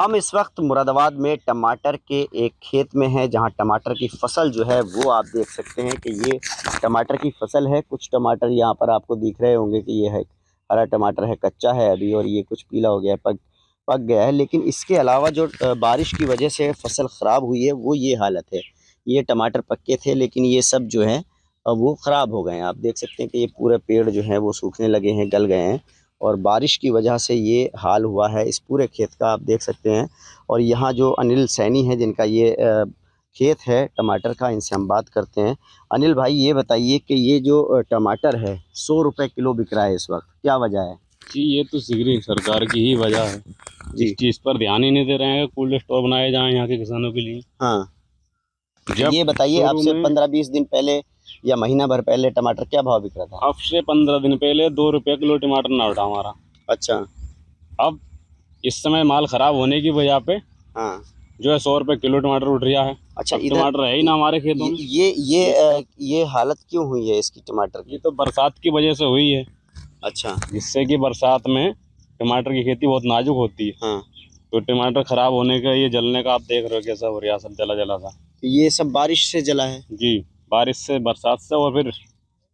हम इस वक्त मुरादाबाद में टमाटर के एक खेत में हैं, जहां टमाटर की फसल जो है वो आप देख सकते हैं कि ये टमाटर की फसल है। कुछ टमाटर यहाँ पर आपको दिख रहे होंगे कि ये है हरा टमाटर है, कच्चा है अभी, और ये कुछ पीला हो गया है, पक पक गया है। लेकिन इसके अलावा जो बारिश की वजह से फसल ख़राब हुई है वो ये हालत है। ये टमाटर पक्के थे लेकिन ये सब जो है वो ख़राब हो गए हैं। आप देख सकते हैं कि ये पूरे पेड़ जो हैं वो सूखने लगे हैं, गल गए हैं, और बारिश की वजह से ये हाल हुआ है इस पूरे खेत का, आप देख सकते हैं। और यहाँ जो अनिल सैनी है जिनका ये खेत है टमाटर का, इनसे हम बात करते हैं। अनिल भाई, ये बताइए कि ये जो टमाटर है 100 रुपये किलो बिक रहा है इस वक्त, क्या वजह है? जी, ये तो सिगरी सरकार की ही वजह है। जी। इस चीज़ पर ध्यान ही नहीं दे रहे हैं कि कोल्ड स्टोर बनाए जाएं यहाँ के किसानों के लिए। हाँ, जब ये बताइए, अब शुरू से में 15-20 दिन पहले या महीना भर पहले टमाटर क्या भाव बिक रहा था? अब से 15 दिन पहले 2 रुपये किलो टमाटर ना उठा हमारा। अच्छा। अब इस समय माल खराब होने की वजह पे हाँ। जो है 100 रुपये किलो टमाटर उठ रहा है। अच्छा, अब इधर टमाटर है ही ना हमारे खेतों में। ये हालत क्यों हुई है इसकी टमाटर ये की? तो बरसात की वजह से हुई है, अच्छा। जिससे कि बरसात में टमाटर की खेती बहुत नाजुक होती है। हाँ, तो टमाटर खराब होने का, ये जलने का आप देख रहे हो कैसा हो रहा है, सब जला जला सा। ये सब बारिश से जला है? जी, बारिश से, बरसात से, और फिर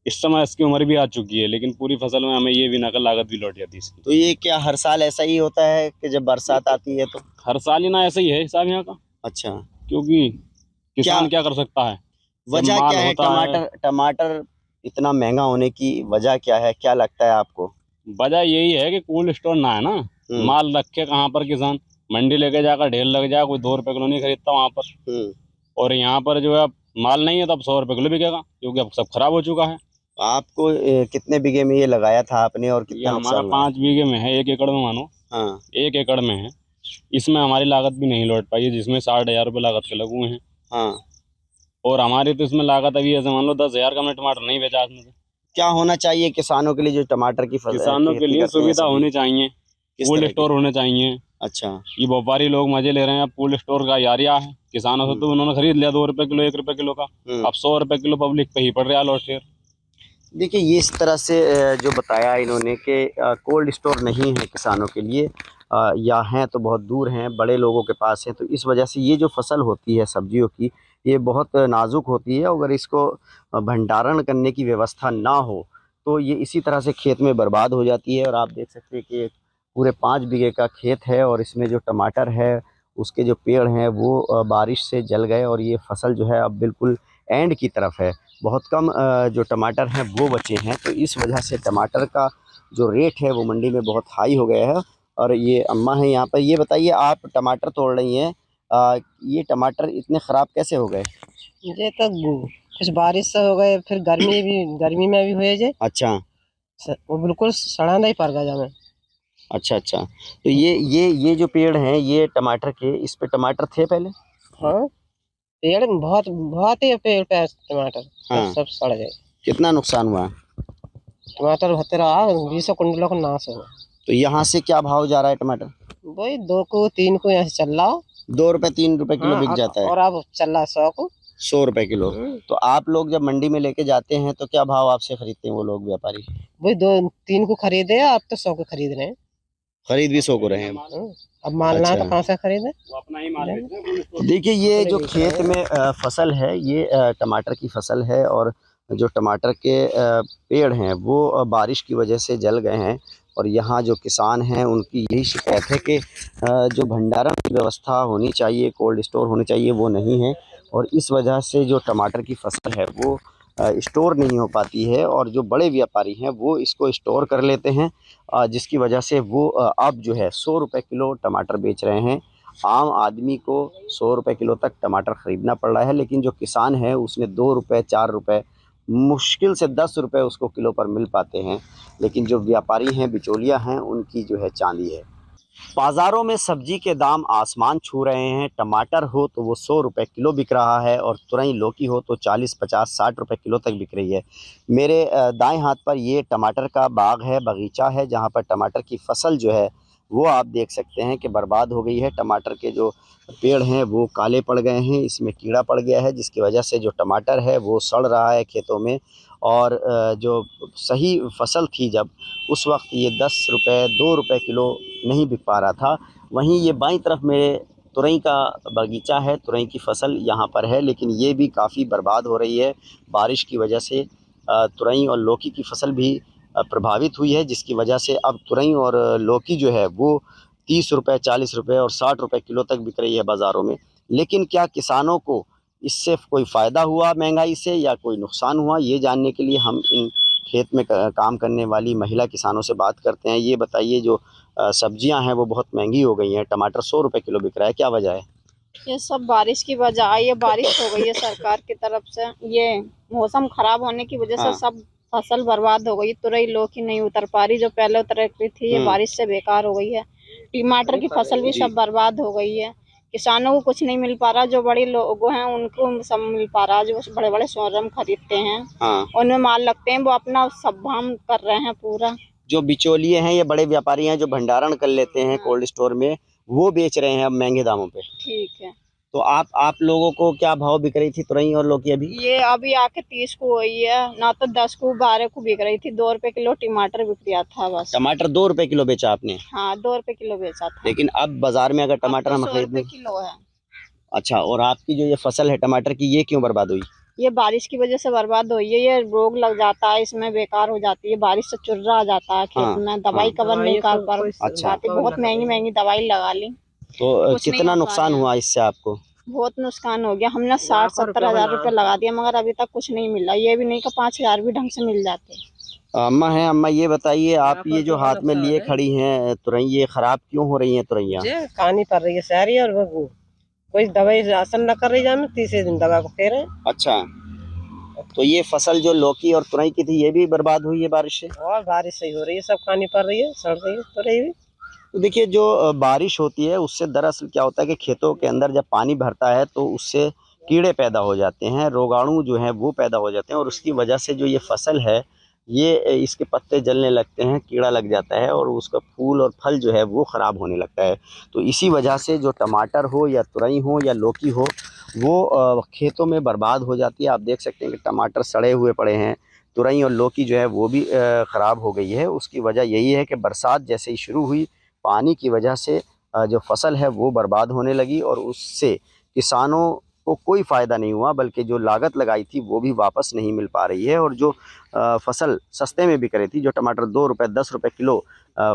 इस समय इसकी उम्र भी आ चुकी है, लेकिन पूरी फसल में हमें ये भी नकल लागत भी लौट जाती है इसकी। तो ये क्या हर साल ऐसा ही होता है कि जब बरसात आती है तो? हर साल ही ना ऐसा ही है हिसाब यहाँ का, अच्छा। क्योंकि क्या किसान क्या कर सकता है जब वजह माल क्या है? होता है। टमाटर टमाटर इतना महंगा होने की वजह क्या है, क्या लगता है आपको? वजह यही है कि कोल्ड स्टोर ना है ना, हम्म। माल रखे कहाँ पर किसान, मंडी लेके जाकर ढेर लग जाए, कोई 2 रुपये किलो नहीं खरीदता वहाँ पर। हम्म। और यहाँ पर जो है अब माल नहीं है तो अब 100 रुपये किलो बिकेगा, क्योंकि अब सब खराब हो चुका है। आपको कितने बीघे में ये लगाया था आपने और ये कितना हमारा नुकसान हुआ? 5 बीघे में है, 1 एकड़ में मानो। हाँ। 1 एकड़ में है, इसमें हमारी लागत भी नहीं लौट पाई है, जिसमें 60,000 रुपये लागत के लगे हुए हैं। हाँ। और हमारी तो इसमें लागत अभी ऐसे मान लो 10,000 का हमने टमाटर नहीं बेचा इसमें से। क्या होना चाहिए किसानों के लिए जो टमाटर की किसानों के खेती लिए करते हैं सुविधा सभी? होनी चाहिए, किस कोल्ड तरह की? स्टोर होने चाहिए। अच्छा। ये व्यापारी लोग मजे ले रहे हैं, अब कोल्ड स्टोर का यारिया है किसानों से, तो उन्होंने खरीद लिया 2 रुपये किलो, 1 रुपये किलो का। हम्म। अब 100 रुपये किलो पब्लिक पे ही पड़ रहा है लौट फिर। देखिए, ये इस तरह से जो बताया इन्होंने कि कोल्ड स्टोर नहीं है किसानों के लिए, या हैं तो बहुत दूर हैं, बड़े लोगों के पास है, तो इस वजह से ये जो फसल होती है सब्जियों की, ये बहुत नाजुक होती है। अगर इसको भंडारण करने की व्यवस्था ना हो तो ये इसी तरह से खेत में बर्बाद हो जाती है। और आप देख सकते हैं कि पूरे 5 बीघे का खेत है, और इसमें जो टमाटर है उसके जो पेड़ हैं वो बारिश से जल गए, और ये फसल जो है अब बिल्कुल एंड की तरफ है। बहुत कम जो टमाटर हैं वो बचे हैं, तो इस वजह से टमाटर का जो रेट है वो मंडी में बहुत हाई हो गया है। और ये अम्मा हैं यहाँ पर, ये बताइए, आप टमाटर तोड़ रही हैं, ये टमाटर इतने ख़राब कैसे हो गए? ये तो कुछ बारिश से हो गए, फिर गर्मी में भी हुए जे अच्छा। वो बिल्कुल सड़ा नहीं पड़ गया हमें। अच्छा। अच्छा, तो ये जो पेड़ हैं ये टमाटर के, इस पे टमाटर थे पहले? हाँ, पेड़ में बहुत बहुत ही पेड़ पे है टमाटर, हाँ। सब सड़ गए। कितना नुकसान हुआ? टमाटर होते रहा 20 कुंटलों का नाश हुआ। तो यहाँ से क्या भाव जा रहा है टमाटर? वही 2 को 3 को यहाँ से चल रहा। 2 रुपये 3 रुपये किलो हाँ, बिक जाता है? और अब चल रहा 100 को। 100 रुपये किलो। तो आप लोग जब मंडी में लेके जाते हैं तो क्या भाव आपसे खरीदते हैं वो लोग, व्यापारी? वही 2-3 को खरीदे, अब तो 100 को खरीद रहे हैं। खरीद भी 100 को रहे हैं? अब मालना है तो अच्छा। कहाँ से खरीदे? वो अपना ही माल बेच रहे हैं। देखिए, ये जो खेत में फसल है ये टमाटर की फसल है, और जो टमाटर के पेड़ हैं वो बारिश की वजह से जल गए हैं। और यहाँ जो किसान हैं उनकी यही शिकायत है कि जो भंडारण की व्यवस्था होनी चाहिए, कोल्ड स्टोर होने चाहिए, वो नहीं है। और इस वजह से जो टमाटर की फसल है वो स्टोर नहीं हो पाती है, और जो बड़े व्यापारी हैं वो इसको स्टोर कर लेते हैं, जिसकी वजह से वो अब जो है 100 रुपये किलो टमाटर बेच रहे हैं। आम आदमी को 100 रुपये किलो तक टमाटर ख़रीदना पड़ रहा है, लेकिन जो किसान है उसने 2 रुपये 4 रुपये, मुश्किल से 10 रुपये उसको किलो पर मिल पाते हैं। लेकिन जो व्यापारी हैं, बिचौलिया हैं, उनकी जो है चांदी है। बाज़ारों में सब्जी के दाम आसमान छू रहे हैं। टमाटर हो तो वो 100 रुपये किलो बिक रहा है, और तुरई लौकी हो तो 40, 50, 60 रुपये किलो तक बिक रही है। मेरे दाएं हाथ पर ये टमाटर का बाग है, बगीचा है, जहां पर टमाटर की फसल जो है वो आप देख सकते हैं कि बर्बाद हो गई है। टमाटर के जो पेड़ हैं वो काले पड़ गए हैं, इसमें कीड़ा पड़ गया है, जिसकी वजह से जो टमाटर है वो सड़ रहा है खेतों में। और जो सही फसल थी जब, उस वक्त ये 10 रुपये 2 रुपये किलो नहीं बिक पा रहा था। वहीं ये बाईं तरफ में तुरई का बगीचा है, तुरई की फसल यहाँ पर है, लेकिन ये भी काफ़ी बर्बाद हो रही है बारिश की वजह से। तुरई और लौकी की फसल भी प्रभावित हुई है, जिसकी वजह से अब तुरई और लौकी जो है वो 30 रुपये, 40 रुपये और 60 रुपये किलो तक बिक रही है बाज़ारों में। लेकिन क्या किसानों को इससे कोई फ़ायदा हुआ महंगाई से या कोई नुकसान हुआ, ये जानने के लिए हम इन खेत में काम करने वाली महिला किसानों से बात करते हैं। ये बताइए, जो सब्जियां हैं वो बहुत महंगी हो गई हैं, टमाटर 100 रुपये किलो बिक रहा है, क्या वजह है? ये सब बारिश की वजह है। ये बारिश हो गई है सरकार की तरफ से, ये मौसम खराब होने की वजह से हाँ। सब फसल बर्बाद हो गई। तुरई लौकी नहीं उतर पा रही, जो पहले उतर रही थी ये बारिश से बेकार हो गई है। टमाटर की फसल भी सब बर्बाद हो गई है। किसानों को कुछ नहीं मिल पा रहा, जो बड़े लोग हैं उनको सब मिल पा रहा है। जो बड़े बड़े शोरूम खरीदते हैं हाँ। उनमें माल लगते हैं, वो अपना सब भाम कर रहे हैं पूरा। जो बिचौलिए हैं, ये बड़े व्यापारी हैं जो भंडारण कर लेते हैं कोल्ड स्टोर में, वो बेच रहे हैं अब महंगे दामों पे। ठीक है, तो आप लोगों को क्या भाव बिक रही थी तुरई और लौकी अभी? ये अभी आके 30 को हुई है ना, तो 10 को 12 को बिक रही थी। 2 रुपए किलो टमाटर बिक रहा था बस। टमाटर 2 रुपए किलो बेचा आपने? हाँ, 2 रुपए किलो बेचा था। लेकिन अब बाजार में अगर टमाटर हम 100 खरीदने। रुपए किलो है। अच्छा, और आपकी जो ये फसल है टमाटर की, ये क्यों बर्बाद हुई? ये बारिश की वजह से बर्बाद हुई है। ये रोग लग जाता है, इसमें बेकार हो जाती है। बारिश से चुर्रा आ जाता है खेत हाँ, में, दवाई हाँ। कवर नहीं कर पर अच्छा। पाती। बहुत महंगी महंगी दवाई लगा ली, तो कुछ नहीं कितना हो पा नुकसान रहा है। हुआ इससे आपको? बहुत नुकसान हो गया। हमने 60-70 हजार रुपए लगा दिया, मगर अभी तक कुछ नहीं मिला। ये भी नहीं कि 5 हजार भी ढंग से मिल जाते। अम्मा है, अम्मा ये बताइए, आप ये जो हाथ में लिए खड़ी हैं तुरई, ये खराब क्यों हो रही हैं तुरैया? खानी पड़ रही है सारी, और वो कोई दवाई राशन न कर रही जाए, तीसरे दिन दवा को फेरे। अच्छा, तो ये फसल जो लौकी और तुरई की थी, ये भी बर्बाद हुई है बारिश से? और बारिश सही हो रही है, सब खानी पड़ रही है, सड़ रही है तुरई भी। तो देखिए, जो बारिश होती है उससे दरअसल क्या होता है कि खेतों के अंदर जब पानी भरता है तो उससे कीड़े पैदा हो जाते हैं, रोगाणु जो हैं वो पैदा हो जाते हैं, और उसकी वजह से जो ये फसल है, ये इसके पत्ते जलने लगते हैं, कीड़ा लग जाता है और उसका फूल और फल जो है वो ख़राब होने लगता है। तो इसी वजह से जो टमाटर हो या तुरई हो या लौकी हो, वो खेतों में बर्बाद हो जाती है। आप देख सकते हैं कि टमाटर सड़े हुए पड़े हैं, तुरई और लौकी जो है वो भी ख़राब हो गई है। उसकी वजह यही है कि बरसात जैसे ही शुरू हुई, पानी की वजह से जो फसल है वो बर्बाद होने लगी, और उससे किसानों को कोई फ़ायदा नहीं हुआ, बल्कि जो लागत लगाई थी वो भी वापस नहीं मिल पा रही है। और जो फसल सस्ते में बिक रही थी, जो टमाटर 2 रुपये 10 रुपये किलो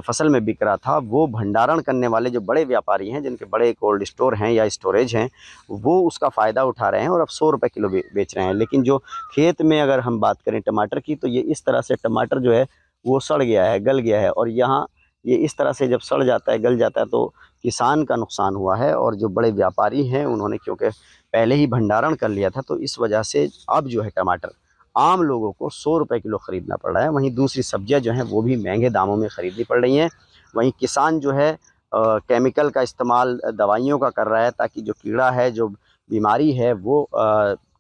फसल में बिक रहा था, वो भंडारण करने वाले जो बड़े व्यापारी हैं, जिनके बड़े कोल्ड स्टोर हैं या स्टोरेज हैं, वो उसका फ़ायदा उठा रहे हैं और अब 100 रुपये किलो बेच रहे हैं। लेकिन जो खेत में अगर हम बात करें टमाटर की, तो ये इस तरह से टमाटर जो है वो सड़ गया है, गल गया है, और यहाँ ये इस तरह से जब सड़ जाता है, गल जाता है, तो किसान का नुकसान हुआ है। और जो बड़े व्यापारी हैं उन्होंने क्योंकि पहले ही भंडारण कर लिया था, तो इस वजह से अब जो है टमाटर आम लोगों को 100 रुपये किलो ख़रीदना पड़ रहा है। वहीं दूसरी सब्जियां जो हैं वो भी महंगे दामों में ख़रीदनी पड़ रही हैं। वहीं किसान जो है केमिकल का इस्तेमाल दवाइयों का कर रहा है, ताकि जो कीड़ा है, जो बीमारी है, वो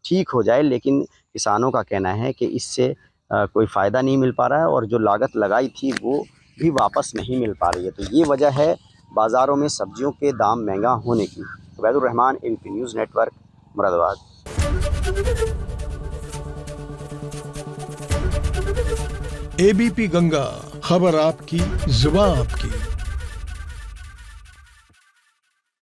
ठीक हो जाए। लेकिन किसानों का कहना है कि इससे कोई फ़ायदा नहीं मिल पा रहा है, और जो लागत लगाई थी वो भी वापस नहीं मिल पा रही है। तो ये वजह है बाज़ारों में सब्जियों के दाम महंगा होने की। Ubaidur Rahman, ABP news network, Moradabad. ABP Ganga, खबर आपकी, जुबान आपकी।